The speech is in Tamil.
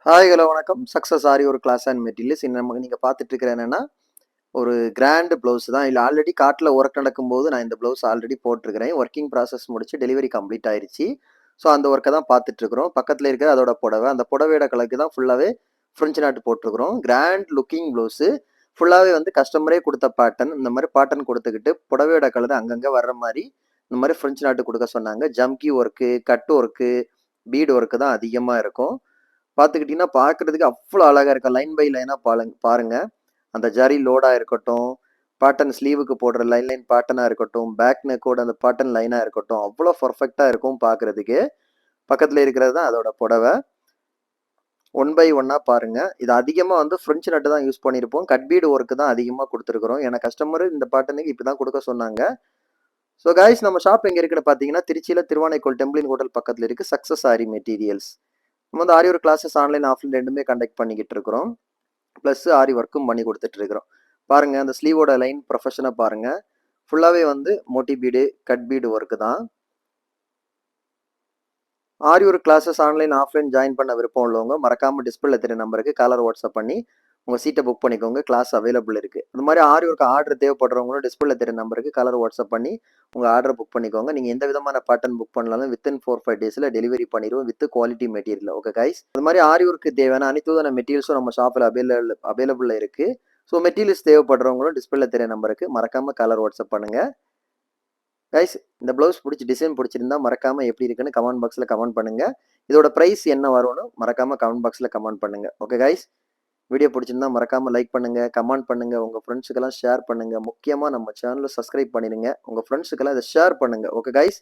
ஹாய் ஹலோ வணக்கம். சக்ஸஸ் ஆரி ஒரு கிளாஸ் அண்ட் மெட்டீரியல்ஸ். நமக்கு நீங்கள் பார்த்துட்டு இருக்கிற என்னன்னா ஒரு கிராண்ட் ப்ளவுஸ் தான். இல்லை ஆல்ரெடி காட்டில் ஒர்க் நடக்கும்போது நான் இந்த ப்ளவுஸ் ஆல்ரெடி போட்டிருக்கிறேன். ஒர்க்கிங் ப்ராசஸ் முடிச்சு டெலிவரி கம்ப்ளீட் ஆயிருச்சு. ஸோ அந்த ஒர்க்கை தான் பார்த்துட்டு இருக்கிறோம். பக்கத்தில் இருக்கிற அதோட புடவை, அந்த புடவையோட கலருக்கு தான் ஃபுல்லாகவே ஃப்ரெஞ்சு நாட்டு போட்டிருக்கிறோம். கிராண்ட் லுக்கிங் ப்ளவுஸு ஃபுல்லாகவே வந்து கஸ்டமரே கொடுத்த பேட்டர்ன். இந்த மாதிரி பேட்டர்ன் கொடுத்துக்கிட்டு புடவையோட கலர் அங்கங்கே வர்ற மாதிரி இந்த மாதிரி ஃப்ரெஞ்சு நாட்டு கொடுக்க சொன்னாங்க. Jamki work, cut work, beat work தான் அதிகமாக இருக்கும். பார்த்துக்கிட்டிங்கன்னா பார்க்குறதுக்கு அவ்வளோ அழகாக இருக்கும். லைன் பை லைனாக பாருங்க. அந்த ஜரி லோடாக இருக்கட்டும், பாட்டன் ஸ்லீவுக்கு போடுற லைன் லைன் பாட்டனாக இருக்கட்டும், பேக் நெக்கோட அந்த பாட்டன் லைனாக இருக்கட்டும், அவ்வளோ பர்ஃபெக்டாக இருக்கும் பார்க்குறதுக்கு. பக்கத்தில் இருக்கிறது தான் அதோட புடவை. ஒன் பை ஒன்னாக பாருங்க. இது அதிகமாக வந்து ஃப்ரெஞ்சு நட்டு தான் யூஸ் பண்ணியிருப்போம். கட் பீடு ஒர்க்கு தான் அதிகமாக கொடுத்துருக்குறோம். ஏன்னா கஸ்டமர் இந்த பாட்டனுக்கு இப்படி தான் கொடுக்க சொன்னாங்க. ஸோ கைஸ், நம்ம ஷாப் எங்கே இருக்குன்னு பார்த்தீங்கன்னா திருச்சியில் திருவானைக்கோல் டெம்பிளின் ஹோட்டல் பக்கத்தில் இருக்குது. சக்ஸஸ் ஆரி மெட்டீரியல்ஸ். நம்ம வந்து ஆரி ஒர்க் கிளாஸஸ் ஆன்லைன் ஆஃப்லைன் ரெண்டுமே கண்டக்ட் பண்ணிக்கிட்டு இருக்கிறோம். ப்ளஸ் ஆரி ஒர்க்கும் பண்ணி கொடுத்துட்டு இருக்கிறோம். பாருங்க, அந்த ஸ்லீவோட லைன் ப்ரொஃபஷனாக பாருங்க. ஃபுல்லாகவே வந்து மோட்டி பீடு, கட் பீடு ஒர்க்கு தான். ஆரி work classes online offline join பண்ண விருப்பம் உள்ளவங்க மறக்காம டிஸ்பிளே தெரிய நம்பருக்கு காலர் வாட்ஸ்அப் பண்ணி உங்கள் சீட்டை புக் பண்ணிக்கோங்க. கிளாஸ் அவைலபிள் இருக்குது. அது மாதிரி ஆரி ஒர்க் ஆர்டர் தேவைப்படுறவங்களும் டிஸ்பிளே தெரிய நம்பருக்கு கலர் வாட்ஸ்அப் பண்ணி உங்கள் ஆர்டர் புக் பண்ணிக்கோங்க. நீங்கள் எந்த விதமான பேட்டர்ன் புக் பண்ணாலும் வித்தின் 4-5 டேஸில் டெலிவரி பண்ணிடுவோம் with quality material. Okay guys, அது மாதிரி ஆரி ஒர்க்கு தேவையான அனைத்து விதமான மெட்டீரியல்ஸும் நம்ம ஷாப்பில் அவைலபிள் இருக்குது. ஸோ மெட்டீரியல்ஸ் தேவைப்படுறவங்களும் டிஸ்பிளே தெரிய நம்பருக்கு மறக்காம கலர் வாட்ஸ்அப் பண்ணுங்கள். கைஸ், இந்த ப்ளவுஸ் பிடிச்சி டிசைன் பிடிச்சிருந்தா மறக்காம எப்படி இருக்குன்னு கமெண்ட் பாக்ஸில் கமெண்ட் பண்ணுங்க. இதோட ப்ரைஸ் என்ன வரும்னு மறக்காம கமெண்ட் பாக்ஸில் கமெண்ட் பண்ணுங்க. ஓகே கைஸ், வீடியோ பிடிச்சிருந்தா மறக்காம லைக் பண்ணுங்க, கமெண்ட் பண்ணுங்க, உங்க ஃப்ரெண்ட்ஸுக்கெல்லாம் ஷேர் பண்ணுங்க. முக்கியமாக நம்ம சேனலை சப்ஸ்கிரைப் பண்ணிடுங்க. உங்க ஃப்ரெண்ட்ஸுக்கெல்லாம் இதை ஷேர் பண்ணுங்க. Okay guys.